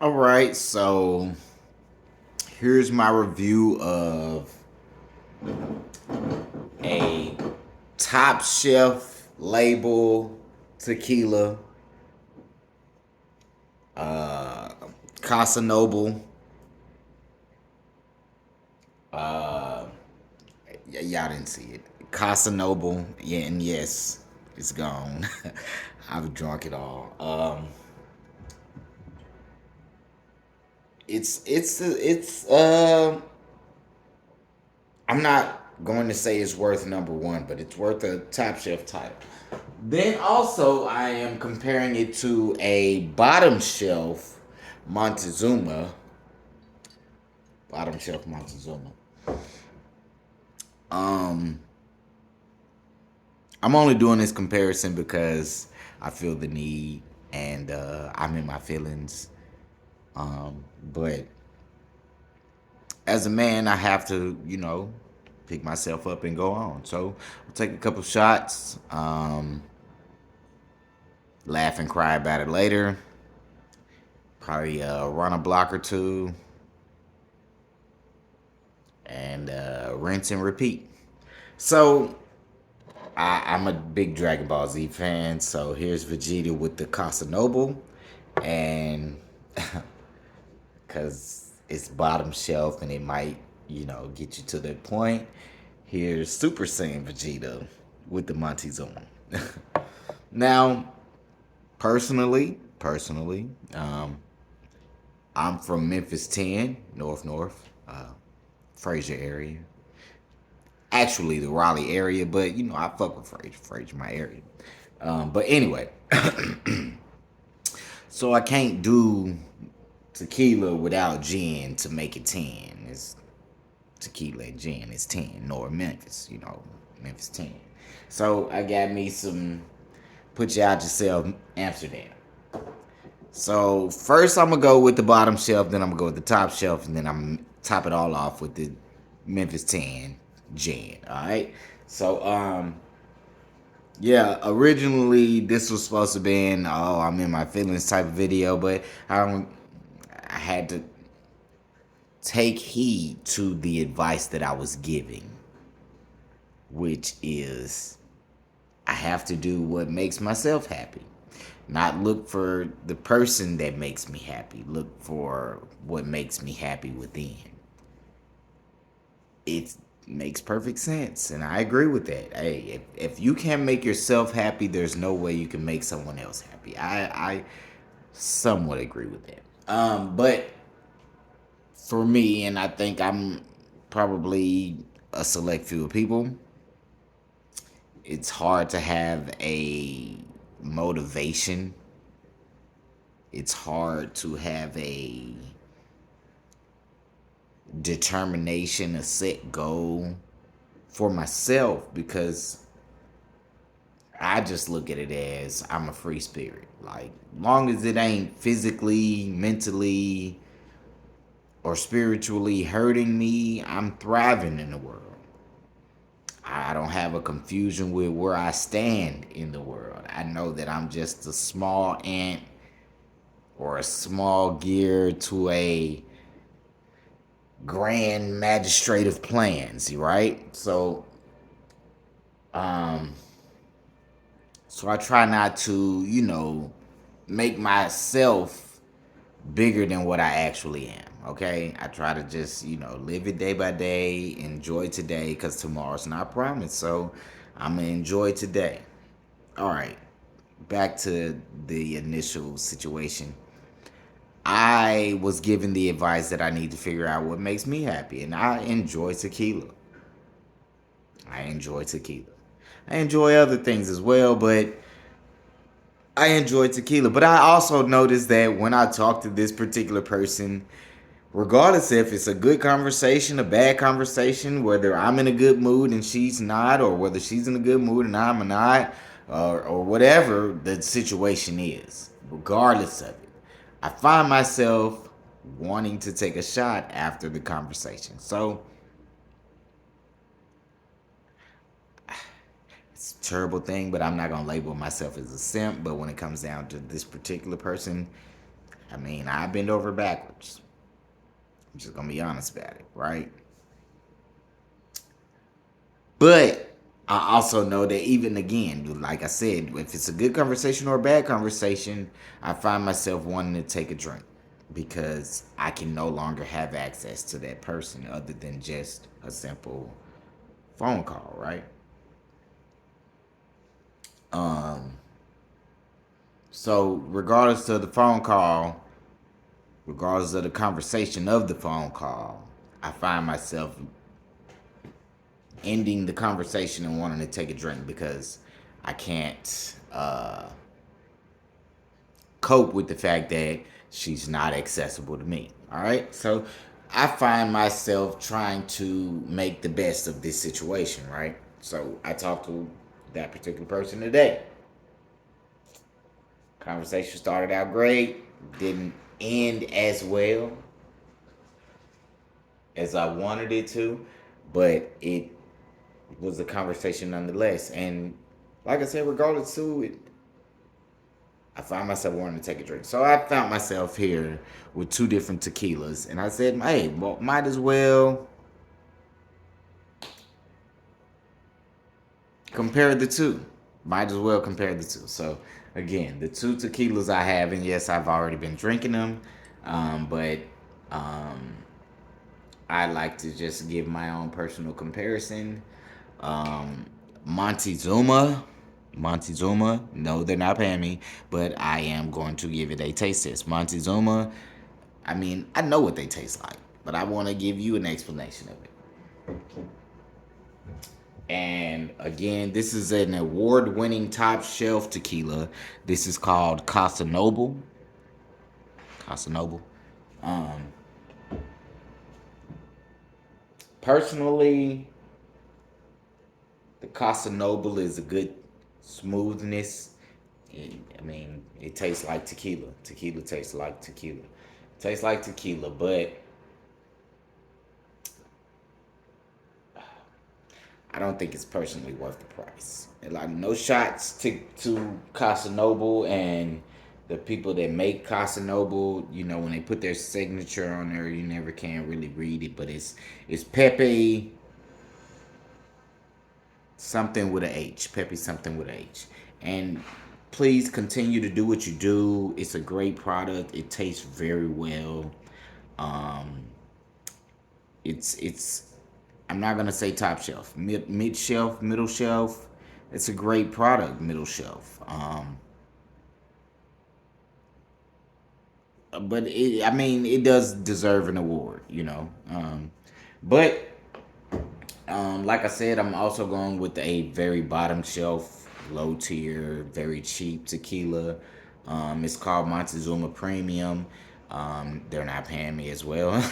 All right, so here's my review of a top shelf label tequila, uh, Casa Noble. Uh, y'all didn't see it. Casa Noble, yeah, and yes, it's gone. I've drunk it all. It's I'm not going to say it's worth number one, but it's worth a top shelf title. Then also, I am comparing it to a bottom shelf Montezuma. Bottom shelf Montezuma. Um, I'm only doing this comparison because I feel the need and I'm in my feelings. But as a man, I have to, pick myself up and go on. So I'll take a couple shots, laugh and cry about it later. Probably run a block or two and rinse and repeat. So I'm a big Dragon Ball Z fan. So here's Vegeta with the Casa Noble, and because it's bottom shelf and it might, get you to that point. Here's Super Saiyan Vegeta with the Montezuma. Now, personally, I'm from Memphis 10, North, Fraser area. Actually, the Raleigh area, but I fuck with Fraser. Fraser, my area. But anyway, so I can't do tequila without gin to make it 10. It's tequila and gin is 10. Nor Memphis, Memphis 10. So I got me some put you out yourself Amsterdam. So first I'm gonna go with the bottom shelf, then I'm gonna go with the top shelf, and then I'm gonna top it all off with the Memphis 10 gin. Alright. So yeah, originally this was supposed to be I'm in my feelings type of video, but I had to take heed to the advice that I was giving, which is I have to do what makes myself happy. Not look for the person that makes me happy. Look for what makes me happy within. It makes perfect sense, and I agree with that. Hey, if you can't make yourself happy, there's no way you can make someone else happy. I somewhat agree with that. But for me, and I think I'm probably a select few of people, it's hard to have a motivation. It's hard to have a determination, a set goal for myself because I just look at it as I'm a free spirit. Like, long as it ain't physically, mentally, or spiritually hurting me, I'm thriving in the world. I don't have a confusion with where I stand in the world. I know that I'm just a small ant or a small gear to a grand magistrate of plans, right? Um, so I try not to, make myself bigger than what I actually am. Okay, I try to just live it day by day, enjoy today, because tomorrow's not promised. So I'm gonna enjoy today. All right, back to the initial situation. I was given the advice that I need to figure out what makes me happy, and I enjoy tequila. I enjoy tequila. I enjoy other things as well, but I enjoy tequila. But I also noticed that when I talk to this particular person, regardless if it's a good conversation, a bad conversation, whether I'm in a good mood and she's not, or whether she's in a good mood and I'm not, or whatever the situation is, regardless of it, I find myself wanting to take a shot after the conversation. So it's a terrible thing, but I'm not gonna label myself as a simp. But when it comes down to this particular person, I mean, I bend over backwards. I'm just gonna be honest about it, right? But I also know that even again, like I said, if it's a good conversation or a bad conversation, I find myself wanting to take a drink because I can no longer have access to that person other than just a simple phone call, right? Um, so regardless of the phone call, regardless of the conversation of the phone call, I find myself ending the conversation and wanting to take a drink because I can't cope with the fact that she's not accessible to me. All right. So I find myself trying to make the best of this situation. Right. So I talked to that particular person today. Conversation started out great, didn't end as well as I wanted it to, but it was a conversation nonetheless. And like I said, regardless to it, I found myself wanting to take a drink. So I found myself here with two different tequilas. And I said, hey, well, might as well compare the two. Might as well compare the two. So again, the two tequilas I have, and yes, I've already been drinking them, but um, I like to just give my own personal comparison. Um, Montezuma, Montezuma. No, they're not paying me, but I am going to give it a taste test. Montezuma. I mean, I know what they taste like, but I want to give you an explanation of it. And again, this is an award-winning top shelf tequila. This is called Casa Noble. Casa Noble. Um, Personally, the Casa Noble is a good smoothness. I mean, it tastes like tequila. Tequila tastes like tequila. Tastes like tequila, but I don't think it's personally worth the price. And like no shots to Casa Noble and the people that make Casa Noble. You know when they put their signature on there, you never can really read it. But it's Pepe something with a H. Pepe something with a H. And please continue to do what you do. It's a great product. It tastes very well. Um, it's I'm not gonna say top shelf, mid shelf, middle shelf. It's a great product, middle shelf. But I mean, it does deserve an award, you know. But like I said, I'm also going with a very bottom shelf, low tier, very cheap tequila. It's called Montezuma Premium. They're not paying me as well.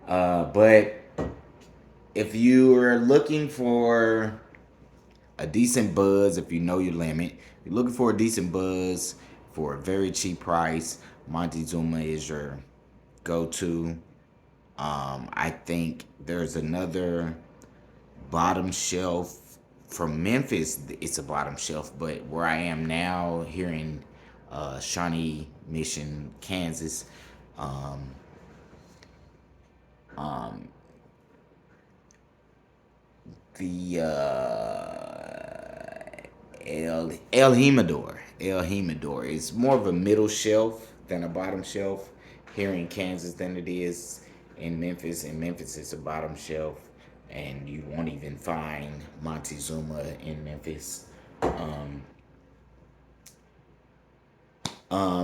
But if you are looking for a decent buzz, if you know your limit, if you're looking for a decent buzz for a very cheap price, Montezuma is your go-to. I think there's another bottom shelf from Memphis. It's a bottom shelf, but where I am now, here in Shawnee Mission, Kansas, um, um, the El Jimador is more of a middle shelf than a bottom shelf here in Kansas than it is in Memphis. In Memphis, it's a bottom shelf, and you won't even find Montezuma in Memphis. Um,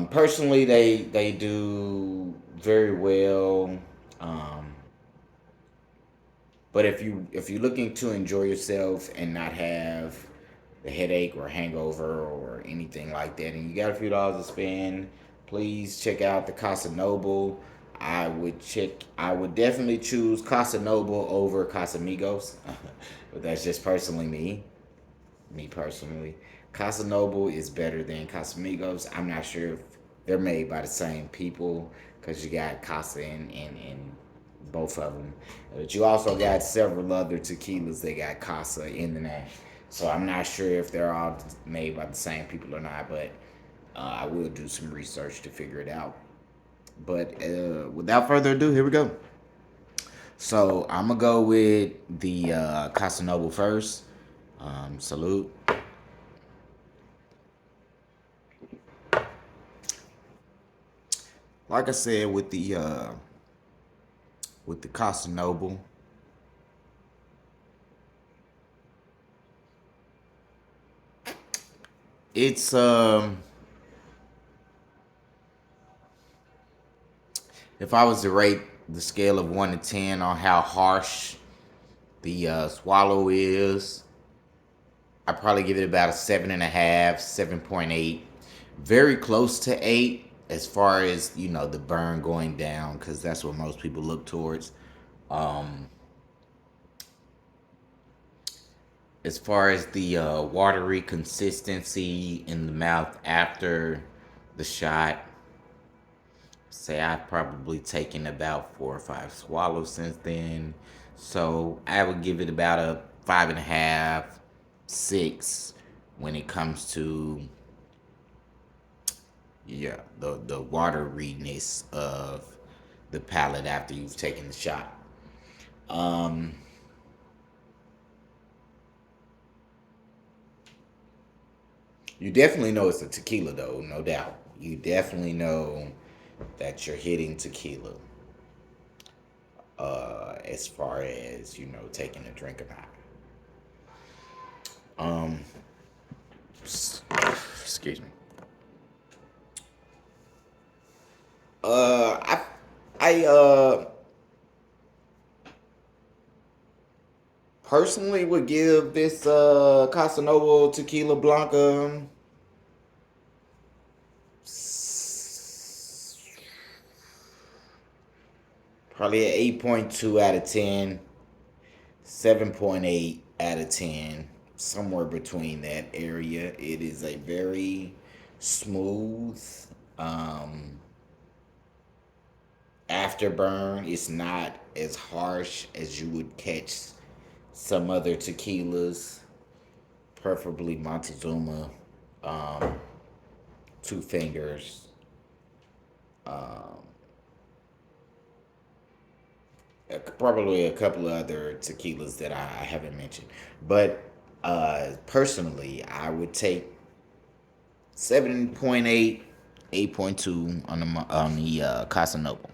Personally, they do very well. Um, But if you're looking to enjoy yourself and not have the headache or hangover or anything like that, and you got a few dollars to spend, please check out the Casa Noble. I would definitely choose Casa Noble over Casamigos, but that's just personally me personally. Casa Noble is better than Casamigos. I'm not sure if they're made by the same people because you got Casa in both of them. But you also got several other tequilas that got Casa in the name. So I'm not sure if they're all made by the same people or not, but I will do some research to figure it out. But without further ado, here we go. So I'm gonna go with the Casa Noble first. Salute. Like I said, with the Casa Noble, it's if I was to rate the scale of 1 to 10 on how harsh the swallow is, I'd probably give it about a 7.5, 7.8. Very close to 8 as far as, the burn going down, because that's what most people look towards. Um, as far as the watery consistency in the mouth after the shot, say I've probably taken about 4 or 5 swallows since then. So I would give it about a 5.5, 6 when it comes to, yeah, the wateriness of the palate after you've taken the shot. Um, you definitely know it's a tequila though, no doubt. You definitely know that you're hitting tequila. As far as taking a drink or not. Um, excuse me. I personally would give this Casa Noble Tequila Blanca probably an 8.2 out of 10, 7.8 out of 10, somewhere between that area. It is a very smooth um, afterburn. It's not as harsh as you would catch some other tequilas, preferably Montezuma, um, Two Fingers, um, probably a couple of other tequilas that I haven't mentioned. But personally, I would take 7.8, 8.2 on the Casa Noble.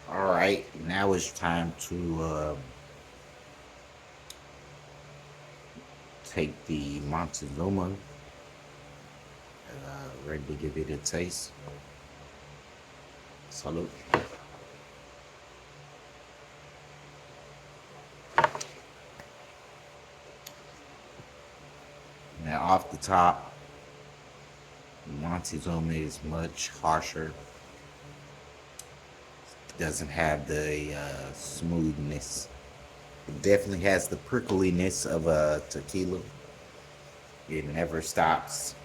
All right, now it's time to take the Montezuma. Ready to give it a taste. Salute. Now, off the top, Montezuma is much harsher. Doesn't have the smoothness. It definitely has the prickliness of a tequila. It never stops.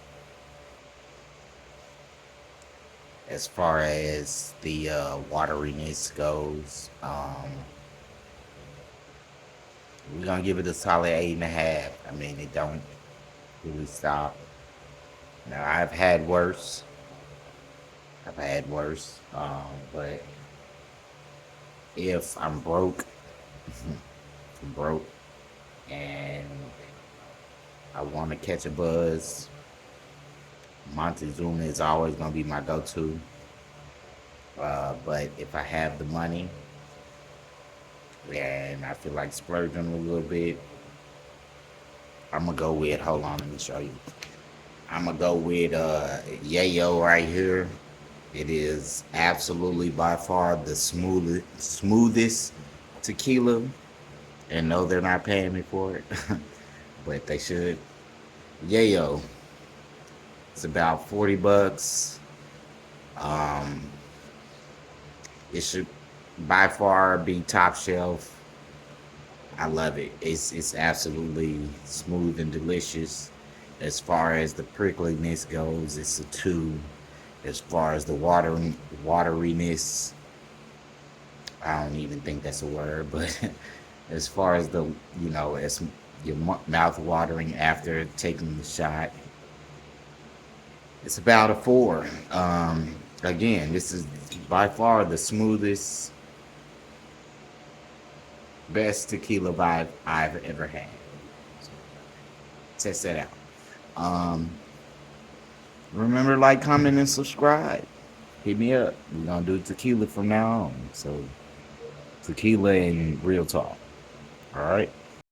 As far as the wateriness goes, we're gonna give it a solid 8.5. I mean, it don't really stop. Now, I've had worse. But if I'm broke, I'm broke, and I want to catch a buzz, Montezuma is always gonna be my go-to. But if I have the money and I feel like splurging a little bit, I'm gonna go with. Hold on, let me show you. I'm gonna go with Yayo right here. It is absolutely by far the smoothest tequila, and no, they're not paying me for it, but they should. Yayo, it's about $40. Um, it should by far be top shelf. I love it. It's absolutely smooth and delicious. As far as the prickliness goes, it's a 2. As far as the wateriness, I don't even think that's a word, but as far as the as your mouth watering after taking the shot, it's about a 4. Again, this is by far the smoothest, best tequila vibe I've ever had. So, test that out. Um, remember, like, comment, and subscribe. Hit me up. We're gonna do tequila from now on. So tequila and real talk. All right.